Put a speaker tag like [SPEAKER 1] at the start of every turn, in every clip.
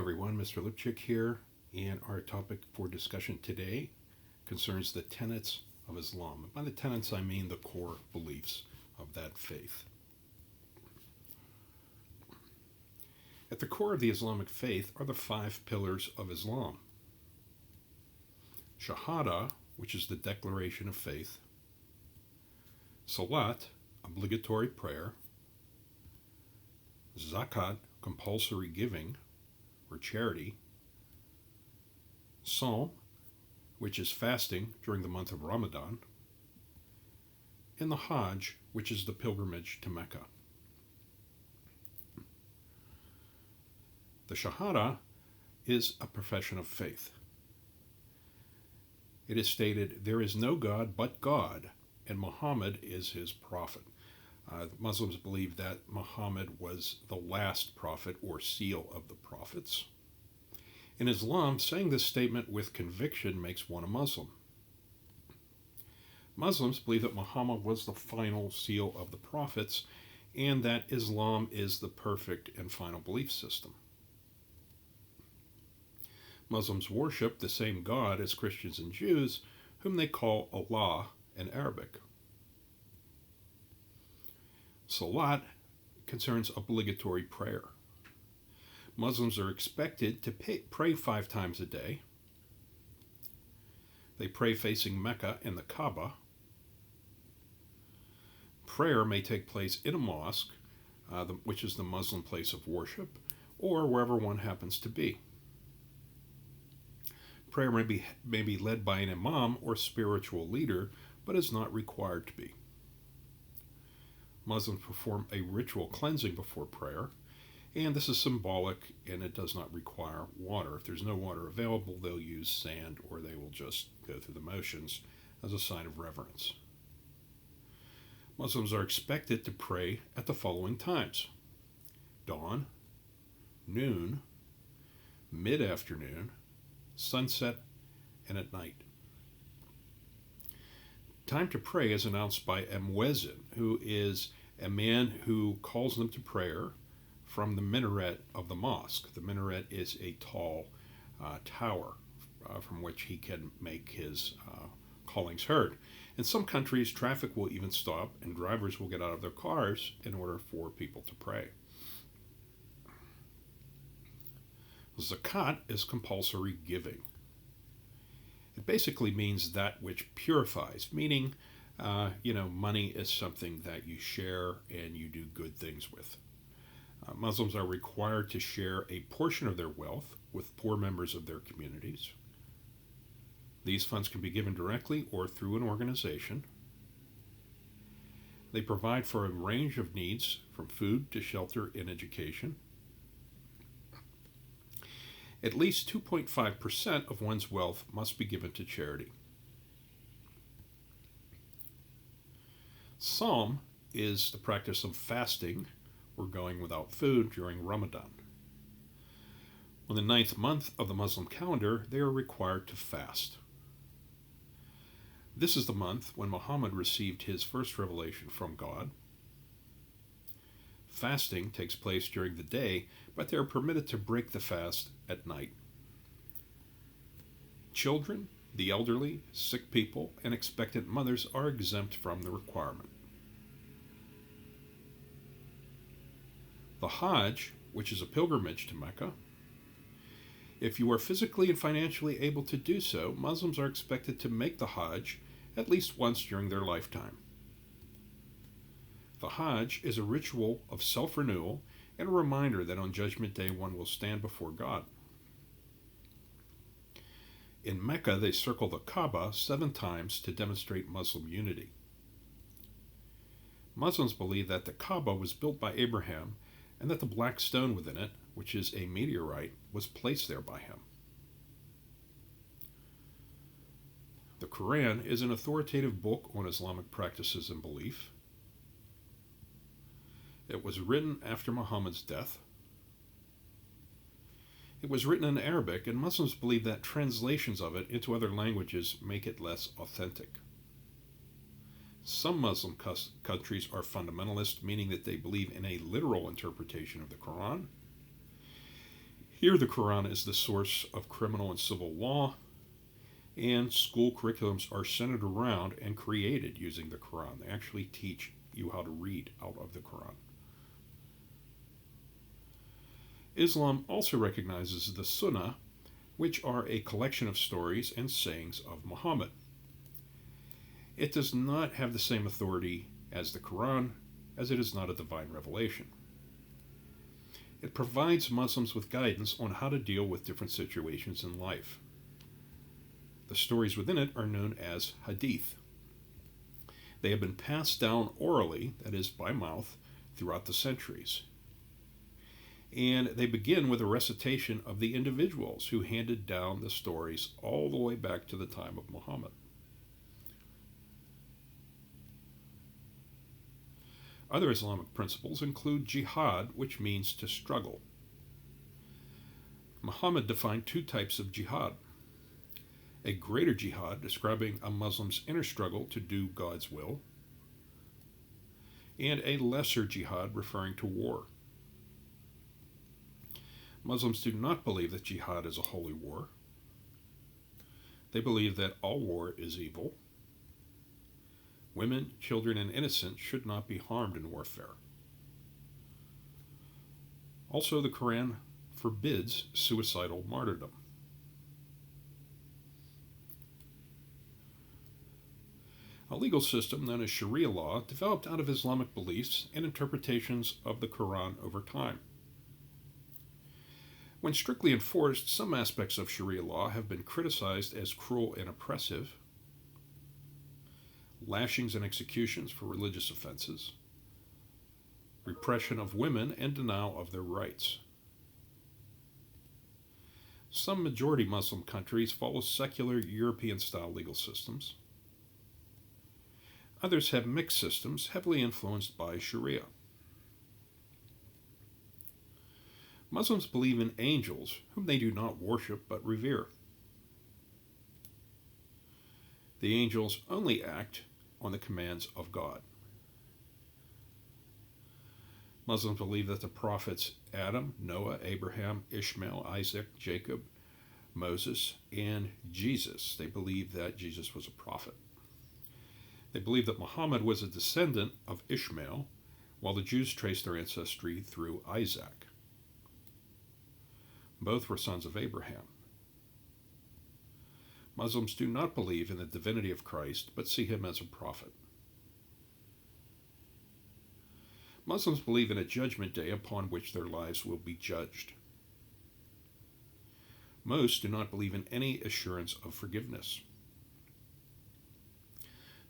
[SPEAKER 1] everyone, Mr. Lipchick here, and our topic for discussion today concerns the tenets of Islam. By the tenets, I mean the core beliefs of that faith. At the core of the Islamic faith are the 5 pillars of Islam. Shahada, which is the declaration of faith. Salat, obligatory prayer. Zakat, compulsory giving or charity. Psalm, which is fasting during the month of Ramadan. And the Hajj, which is the pilgrimage to Mecca. The Shahada is a profession of faith. It is stated, "There is no God but God, and Muhammad is his prophet." Muslims believe that Muhammad was the last prophet or seal of the prophets. In Islam, saying this statement with conviction makes one a Muslim. Muslims believe that Muhammad was the final seal of the prophets and that Islam is the perfect and final belief system. Muslims worship the same God as Christians and Jews, whom they call Allah in Arabic. Salat concerns obligatory prayer. Muslims are expected to pray 5 times a day. They pray facing Mecca and the Kaaba. Prayer may take place in a mosque, which is the Muslim place of worship, or wherever one happens to be. Prayer may be led by an imam or spiritual leader, but is not required to be. Muslims perform a ritual cleansing before prayer, and this is symbolic and it does not require water. If there's no water available, they'll use sand or they will just go through the motions as a sign of reverence. Muslims are expected to pray at the following times: dawn, noon, mid-afternoon, sunset, and at night. Time to pray is announced by a muezzin, who is a man who calls them to prayer from the minaret of the mosque. The minaret is a tall tower from which he can make his callings heard. In some countries, traffic will even stop and drivers will get out of their cars in order for people to pray. Zakat is compulsory giving. It basically means that which purifies, meaning, money is something that you share and you do good things with. Muslims are required to share a portion of their wealth with poor members of their communities. These funds can be given directly or through an organization. They provide for a range of needs, from food to shelter and education. At least 2.5% of one's wealth must be given to charity. Psalm is the practice of fasting or going without food during Ramadan. On the 9th month of the Muslim calendar, they are required to fast. This is the month when Muhammad received his first revelation from God. Fasting takes place during the day, but they are permitted to break the fast at night. Children, the elderly, sick people, and expectant mothers are exempt from the requirement. The Hajj, which is a pilgrimage to Mecca. If you are physically and financially able to do so, Muslims are expected to make the Hajj at least once during their lifetime. The Hajj is a ritual of self-renewal and a reminder that on Judgment Day one will stand before God. In Mecca, they circle the Kaaba 7 times to demonstrate Muslim unity. Muslims believe that the Kaaba was built by Abraham and that the black stone within it, which is a meteorite, was placed there by him. The Quran is an authoritative book on Islamic practices and belief. It was written after Muhammad's death. It was written in Arabic, and Muslims believe that translations of it into other languages make it less authentic. Some Muslim countries are fundamentalist, meaning that they believe in a literal interpretation of the Quran. Here, the Quran is the source of criminal and civil law, and school curriculums are centered around and created using the Quran. They actually teach you how to read out of the Quran. Islam also recognizes the Sunnah, which are a collection of stories and sayings of Muhammad. It does not have the same authority as the Quran, as it is not a divine revelation. It provides Muslims with guidance on how to deal with different situations in life. The stories within it are known as hadith. They have been passed down orally, that is, by mouth, throughout the centuries. And they begin with a recitation of the individuals who handed down the stories all the way back to the time of Muhammad. Other Islamic principles include jihad, which means to struggle. Muhammad defined two types of jihad: a greater jihad, describing a Muslim's inner struggle to do God's will, and a lesser jihad, referring to war. Muslims do not believe that jihad is a holy war. They believe that all war is evil. Women, children, and innocents should not be harmed in warfare. Also, the Quran forbids suicidal martyrdom. A legal system known as Sharia Law developed out of Islamic beliefs and interpretations of the Quran over time. When strictly enforced, some aspects of Sharia law have been criticized as cruel and oppressive: lashings and executions for religious offenses, repression of women, and denial of their rights. Some majority Muslim countries follow secular European-style legal systems. Others have mixed systems heavily influenced by Sharia. Muslims believe in angels, whom they do not worship but revere. The angels only act on the commands of God. Muslims believe that the prophets Adam, Noah, Abraham, Ishmael, Isaac, Jacob, Moses, and Jesus, they believe that Jesus was a prophet. They believe that Muhammad was a descendant of Ishmael, while the Jews trace their ancestry through Isaac. Both were sons of Abraham. Muslims do not believe in the divinity of Christ, but see him as a prophet. Muslims believe in a judgment day upon which their lives will be judged. Most do not believe in any assurance of forgiveness.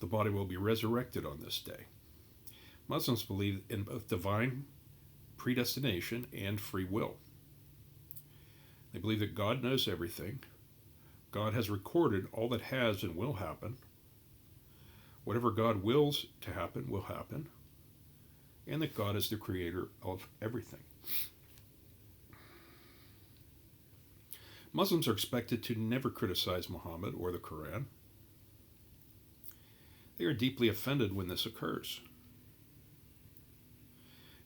[SPEAKER 1] The body will be resurrected on this day. Muslims believe in both divine predestination and free will. They believe that God knows everything. God has recorded all that has and will happen. Whatever God wills to happen will happen, and that God is the creator of everything. Muslims are expected to never criticize Muhammad or the Quran. They are deeply offended when this occurs.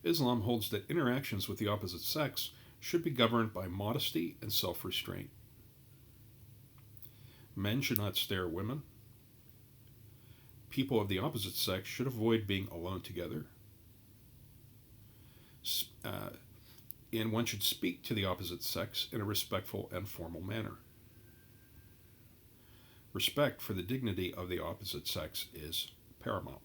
[SPEAKER 1] Islam holds that interactions with the opposite sex should be governed by modesty and self-restraint. Men should not stare at women. People of the opposite sex should avoid being alone together. And one should speak to the opposite sex in a respectful and formal manner. Respect for the dignity of the opposite sex is paramount.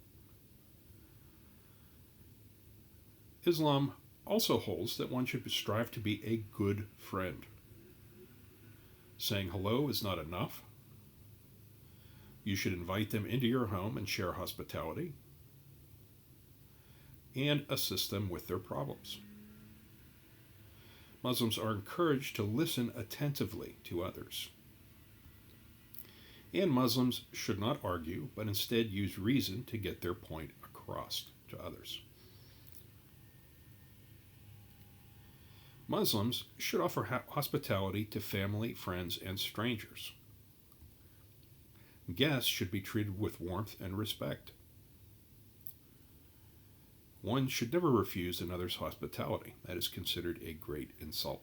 [SPEAKER 1] Islam also holds that one should strive to be a good friend. Saying hello is not enough. You should invite them into your home and share hospitality, and assist them with their problems. Muslims are encouraged to listen attentively to others. And Muslims should not argue, but instead use reason to get their point across to others. Muslims should offer hospitality to family, friends, and strangers. Guests should be treated with warmth and respect. One should never refuse another's hospitality. That is considered a great insult.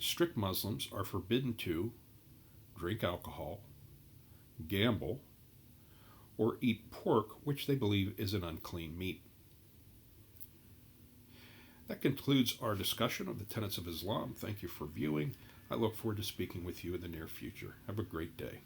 [SPEAKER 1] strict Muslims are forbidden to drink alcohol, gamble, or eat pork, which they believe is an unclean meat. That concludes our discussion of the tenets of Islam. Thank you for viewing. I look forward to speaking with you in the near future. Have a great day.